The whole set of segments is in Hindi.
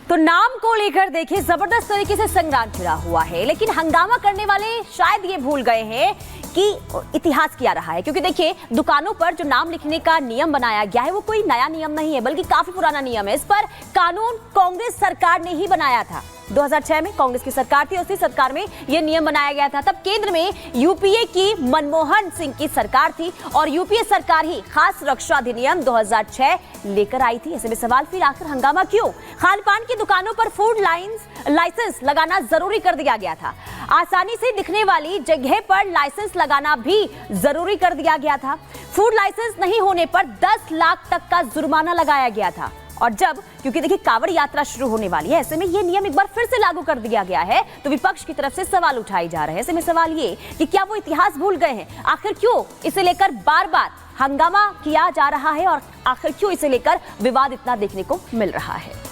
तो नाम को लेकर देखिए जबरदस्त तरीके से संग्राम छिड़ा हुआ है, लेकिन हंगामा करने वाले शायद ये भूल गए हैं कि इतिहास क्या रहा है। क्योंकि देखिए दुकानों पर जो नाम लिखने का नियम बनाया गया है वो कोई नया नियम नहीं है, बल्कि काफी पुराना नियम है। इस पर कानून कांग्रेस सरकार ने ही बनाया था। 2006 में कांग्रेस की सरकार थी, उसी सरकार में यह नियम बनाया गया था। तब केंद्र में यूपीए की मनमोहन सिंह की सरकार थी और यूपीए सरकार ही खास रक्षा अधिनियम 2006 लेकर आई थी। ऐसे में सवाल फिर आखिर हंगामा क्यों? खान पान की दुकानों पर फूड लाइसेंस लगाना जरूरी कर दिया गया था। आसानी से दिखने वाली जगह पर लाइसेंस लगाना भी जरूरी कर दिया गया था। फूड लाइसेंस नहीं होने पर 10 लाख तक का जुर्माना लगाया गया था। और जब क्योंकि देखिए कांवड़ यात्रा शुरू होने वाली है, ऐसे में ये नियम एक बार फिर से लागू कर दिया गया है, तो विपक्ष की तरफ से सवाल उठाए जा रहे हैं। ऐसे में सवाल ये कि क्या वो इतिहास भूल गए हैं? आखिर क्यों इसे लेकर बार बार हंगामा किया जा रहा है और आखिर क्यों इसे लेकर विवाद इतना देखने को मिल रहा है?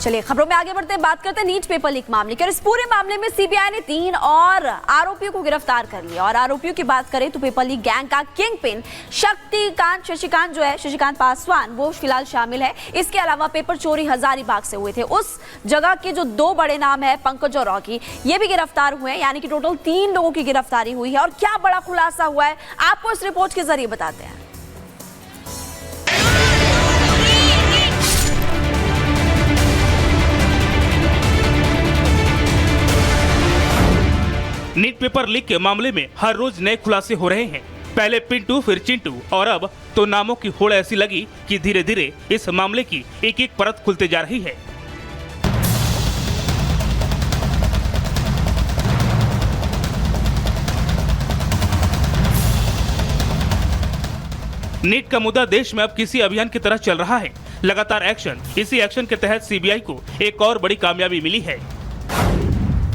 चलिए खबरों में आगे बढ़ते हैं, बात करते हैं नीट पेपर लीक मामले की। और इस पूरे मामले में सीबीआई ने 3 और आरोपियों को गिरफ्तार कर लिया। और आरोपियों की बात करें तो पेपर लीक गैंग का किंग पिन शशिकांत पासवान वो फिलहाल शामिल है। इसके अलावा पेपर चोरी हजारीबाग से हुए थे, उस जगह के जो 2 बड़े नाम है पंकज और रॉकी, ये भी गिरफ्तार हुए हैं। यानी कि टोटल 3 लोगों की गिरफ्तारी हुई है। और क्या बड़ा खुलासा हुआ है आपको इस रिपोर्ट के जरिए बताते हैं। नीट पेपर लीक के मामले में हर रोज नए खुलासे हो रहे हैं। पहले पिंटू फिर चिंटू और अब तो नामों की होड़ ऐसी लगी कि धीरे धीरे इस मामले की एक एक परत खुलते जा रही है। नीट का मुद्दा देश में अब किसी अभियान की तरह चल रहा है। लगातार एक्शन, इसी एक्शन के तहत सीबीआई को एक और बड़ी कामयाबी मिली है।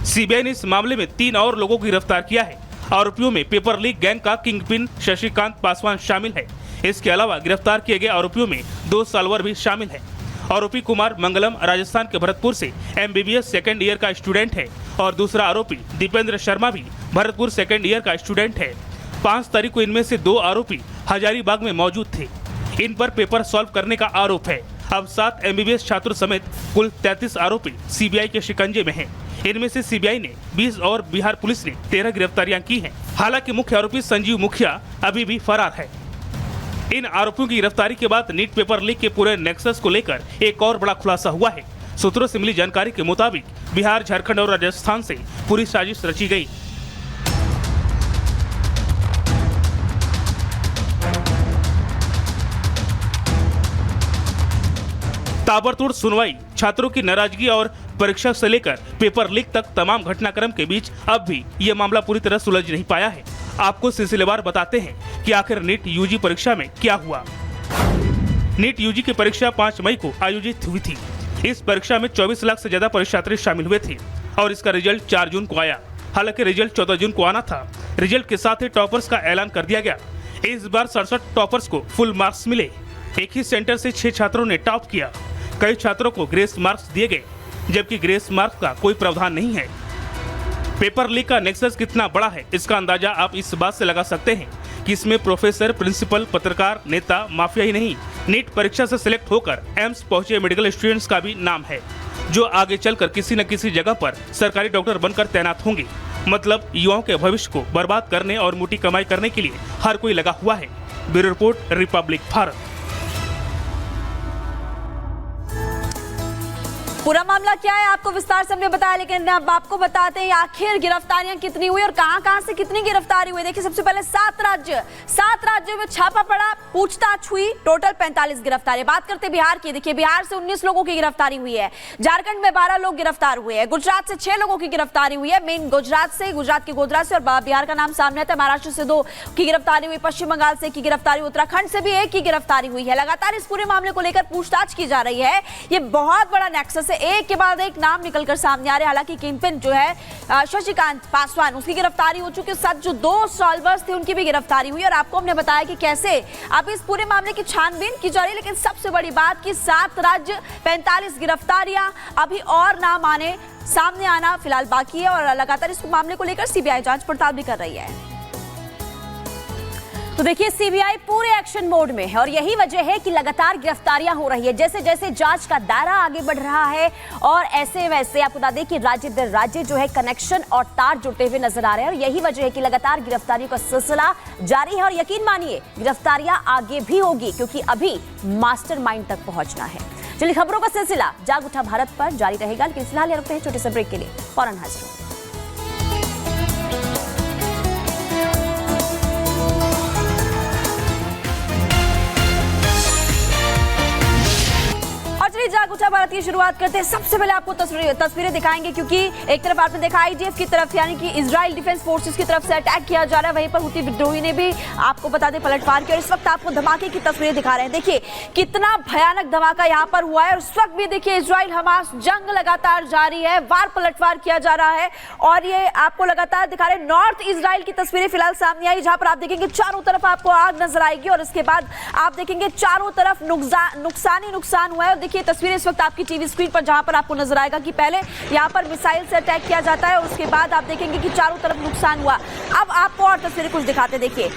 सीबीआई ने इस मामले में 3 और लोगों को गिरफ्तार किया है। आरोपियों में पेपर लीक गैंग का किंगपिन शशिकांत पासवान शामिल है। इसके अलावा गिरफ्तार किए गए आरोपियों में 2 सालवर भी शामिल है। आरोपी कुमार मंगलम राजस्थान के भरतपुर से MBBS सेकेंड ईयर का स्टूडेंट है और दूसरा आरोपी दीपेंद्र शर्मा भी भरतपुर सेकेंड ईयर का स्टूडेंट है। 5 तारीख को इनमें से 2 आरोपी हजारीबाग में मौजूद थे। इन पर पेपर सॉल्व करने का आरोप है। अब 7 MBBS छात्रों समेत कुल 33 आरोपी सीबीआई के शिकंजे में हैं। इनमें से सीबीआई ने 20 और बिहार पुलिस ने 13 गिरफ्तारियां की हैं। हालांकि मुख्य आरोपी संजीव मुखिया अभी भी फरार है। इन आरोपियों की गिरफ्तारी के बाद नीट पेपर लीक के पूरे नेक्सस को लेकर एक और बड़ा खुलासा हुआ है। सूत्रों से मिली जानकारी के मुताबिक बिहार, झारखंड और राजस्थान से पूरी साजिश रची गई। ताबड़तोड़ सुनवाई, छात्रों की नाराजगी और परीक्षा से लेकर पेपर लीक तक तमाम घटनाक्रम के बीच अब भी ये मामला पूरी तरह सुलझ नहीं पाया है। आपको सिलसिलेवार बताते हैं कि आखिर नीट यूजी परीक्षा में क्या हुआ। नीट यूजी की परीक्षा 5 मई को आयोजित हुई थी। इस परीक्षा में 24 लाख से ज्यादा परीक्षार्थी शामिल हुए थे और इसका रिजल्ट 4 जून को आया। हालांकि रिजल्ट 14 जून को आना था। रिजल्ट के साथ ही टॉपर्स का ऐलान कर दिया गया। इस बार 67 टॉपर्स को फुल मार्क्स मिले। एक ही सेंटर से 6 छात्रों ने टॉप किया। कई छात्रों को ग्रेस मार्क्स दिए गए, जबकि ग्रेस मार्क्स का कोई प्रावधान नहीं है। पेपर लीक का नेक्सस कितना बड़ा है, इसका अंदाजा आप इस बात से लगा सकते हैं कि इसमें प्रोफेसर, प्रिंसिपल, पत्रकार, नेता, माफिया ही नहीं, नीट परीक्षा से सिलेक्ट होकर एम्स पहुंचे मेडिकल स्टूडेंट्स का भी नाम है, जो आगे चलकर किसी न किसी जगह पर सरकारी डॉक्टर बनकर तैनात होंगे। मतलब युवाओं के भविष्य को बर्बाद करने और मोटी कमाई करने के लिए हर कोई लगा हुआ है। Bureau report, Republic Bharat. पूरा मामला क्या है आपको विस्तार से हमने बताया, लेकिन अब आपको बताते हैं आखिर गिरफ्तारियां कितनी हुई और कहां से कितनी गिरफ्तारी हुई। देखिए सबसे पहले 7 राज्यों में छापा पड़ा, पूछताछ हुई, टोटल 45 गिरफ्तारी। बात करते बिहार की। देखिए बिहार से 19 लोगों की गिरफ्तारी हुई है। झारखंड में 12 लोग गिरफ्तार हुए हैं। गुजरात से 6 लोगों की गिरफ्तारी हुई है। मेन गुजरात के गोधरा से और बिहार का नाम सामने आता है। महाराष्ट्र से 2 की गिरफ्तारी हुई, पश्चिम बंगाल से 1 की गिरफ्तारी, उत्तराखंड से भी 1 की गिरफ्तारी हुई है। लगातार इस पूरे मामले को लेकर पूछताछ की जा रही है। ये बहुत बड़ा नेक्सस है, एक के बाद एक नाम निकलकर सामने आ रहे हैं। हालांकि किंगपिन जो है शशिकांत पासवान, उसकी गिरफ्तारी हो चुकी है। साथ जो 2 सॉल्वर्स थे उनकी भी गिरफ्तारी हुई। और आपको हमने बताया कि कैसे अब इस पूरे मामले की छानबीन की जा रही है। लेकिन सबसे बड़ी बात कि 7 राज्य, 45 गिरफ्तारियां, अभी और नाम सामने आना फिलहाल बाकी है। और लगातार इस मामले को लेकर सीबीआई जांच पड़ताल भी कर रही है। तो देखिए सीबीआई पूरे एक्शन मोड में है और यही वजह है कि लगातार गिरफ्तारियां हो रही है। जैसे जैसे जांच का दायरा आगे बढ़ रहा है और ऐसे वैसे आपको बता दें कि राज्य दर राज्य जो है कनेक्शन और तार जुड़ते हुए नजर आ रहे हैं और यही वजह है कि लगातार गिरफ्तारियों का सिलसिला जारी है और यकीन मानिए गिरफ्तारियां आगे भी होगी क्योंकि अभी मास्टरमाइंड तक पहुंचना है। चलिए खबरों का सिलसिला जाग उठा भारत पर जारी रहेगा, लेकिन फिलहाल रुकते हैं छोटे से ब्रेक के लिए, फौरन हाजिर होंगे। जाग उठा भारत की शुरुआत करते हैं। सबसे पहले आपको तस्वीरें दिखाएंगे क्योंकि एक तरफ आपने देखा आईडीएफ की तरफ यानी कि इजराइल डिफेंस फोर्सेस की तरफ से अटैक किया जा रहा है, वहीं पर हुती विद्रोही ने भी आपको बता दें पलटवार किया और इस वक्त आपको धमाके की तस्वीरें दिखा रहे हैं। देखिए कितना भयानक धमाका यहाँ पर हुआ है और इस वक्त भी देखिए इजराइल हमास जंग लगातार जारी है, वार पलटवार किया जा रहा है और ये आपको लगातार दिखा रहे हैं। नॉर्थ इजराइल की तस्वीरें फिलहाल सामने आई जहां पर आप देखेंगे चारों तरफ आपको आग नजर आएगी और इसके बाद आप देखेंगे चारों तरफ नुकसान हुआ है। और देखिए तस्वीरें इस वक्त आपकी टीवी स्क्रीन पर जहां पर आपको नजर आएगा कि पहले यहां पर मिसाइल से अटैक किया जाता है और उसके बाद आप देखेंगे कि चारों तरफ नुकसान हुआ। अब आपको और तस्वीरें कुछ दिखाते, देखिए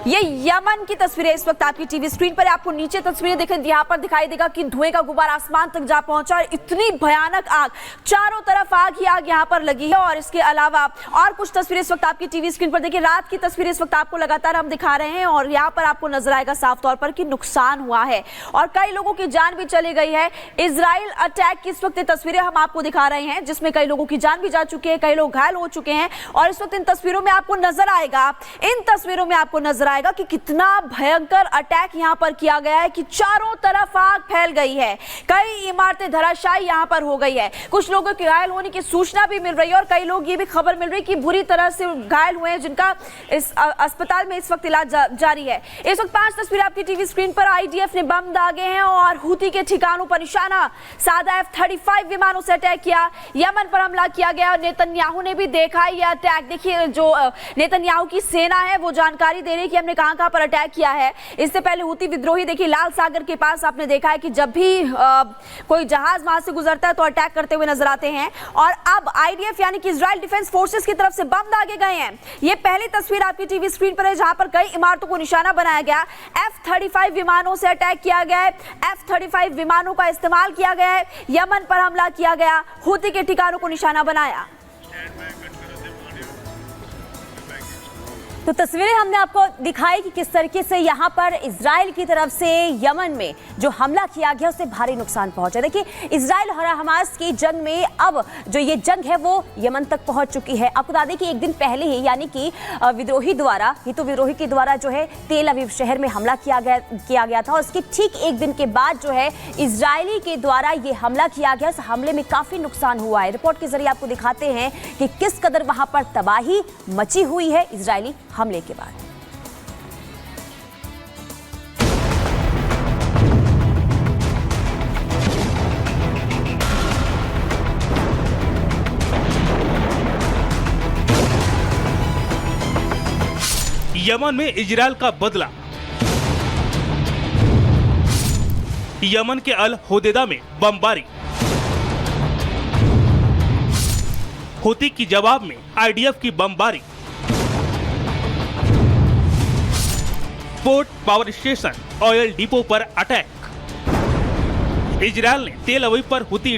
ये यमन की तस्वीरें इस वक्त आपकी टीवी स्क्रीन पर, आपको नीचे तस्वीरें देखें यहां पर दिखाई देगा कि धुएं का गुब्बार आसमान तक जा पहुंचा और इतनी भयानक आग, चारों तरफ आग ही आग यहां पर लगी है। और इसके अलावा और कुछ तस्वीरें इस वक्त आपकी टीवी स्क्रीन पर देखिए, रात की तस्वीरें इस वक्त आपको लगातार हम दिखा रहे हैं और यहां पर आपको नजर आएगा साफ तौर पर कि नुकसान हुआ है और कई लोगों की जान भी चली गई है। इजराइल अटैक की इस वक्त तस्वीरें हम आपको दिखा रहे हैं जिसमें कई लोगों की जान भी जा चुकी है, कई लोग घायल हो चुके हैं और इस वक्त इन तस्वीरों में आपको नजर आएगा कि कितना भयंकर अटैक यहां पर किया गया है कि चारों तरफ आग फैल गई है, कई इमारतें धराशायी यहां पर हो गई है, कुछ लोगों के घायल होने की सूचना भी मिल रही है और कई लोग ये भी खबर मिल रही है कि बुरी तरह से घायल हुए हैं जिनका इस अस्पताल में इस वक्त इलाज जारी है। इस वक्त 5 तस्वीरें आपकी टीवी स्क्रीन पर, आईडीएफ ने बम दागे हैं और हुती के ठिकानों पर निशाना सादा F-35 विमानों से अटैक किया, यमन पर हमला किया गया और नेतन्याहू ने भी देखा यह अटैक। देखिए जो नेतन्याहू की सेना है वो जानकारी दे रही है कि हमने कहां पर अटैक किया है। इससे पहले हुती विद्रोही देखिए लाल सागर के पास आपने देखा है कि जब भी कोई जहाज वहां से गुजरता है तो अटैक करते हुए नजर आते हैं और अब आईडीएफ यानी कि इजराइल डिफेंस फोर्सेस की तरफ से बम दागे गए हैं। ये पहली तस्वीर आपकी टीवी स्क्रीन पर है जहां पर कई इमारतों को निशाना बनाया गया, F-35 विमानों से अटैक किया गया है, F-35 विमानों का इस्तेमाल किया गया है, यमन पर हमला किया गया, हुती के ठिकानों को निशाना बनाया। तो तस्वीरें हमने आपको दिखाई कि किस तरीके से यहाँ पर इजराइल की तरफ से यमन में जो हमला किया गया उससे भारी नुकसान पहुंचा। देखिए इजराइल और हमास की जंग में अब जो ये जंग है वो यमन तक पहुंच चुकी है। आपको बता दें कि एक दिन पहले ही यानी कि विद्रोही के द्वारा जो है तेल अवीव शहर में हमला किया गया था और उसके ठीक एक दिन के बाद जो है इजरायली के द्वारा ये हमला किया गया। इस हमले में काफी नुकसान हुआ है। रिपोर्ट के जरिए आपको दिखाते हैं कि किस कदर वहां पर तबाही मची हुई है इजरायली हमले के बाद। यमन में इजरायल का बदला। यमन के अल होदेदा में बमबारी, हुती की जवाब में आईडीएफ की बमबारी, port, power station, oil depot पर अटैक। इजरायल ने तेल अवीव पर हुती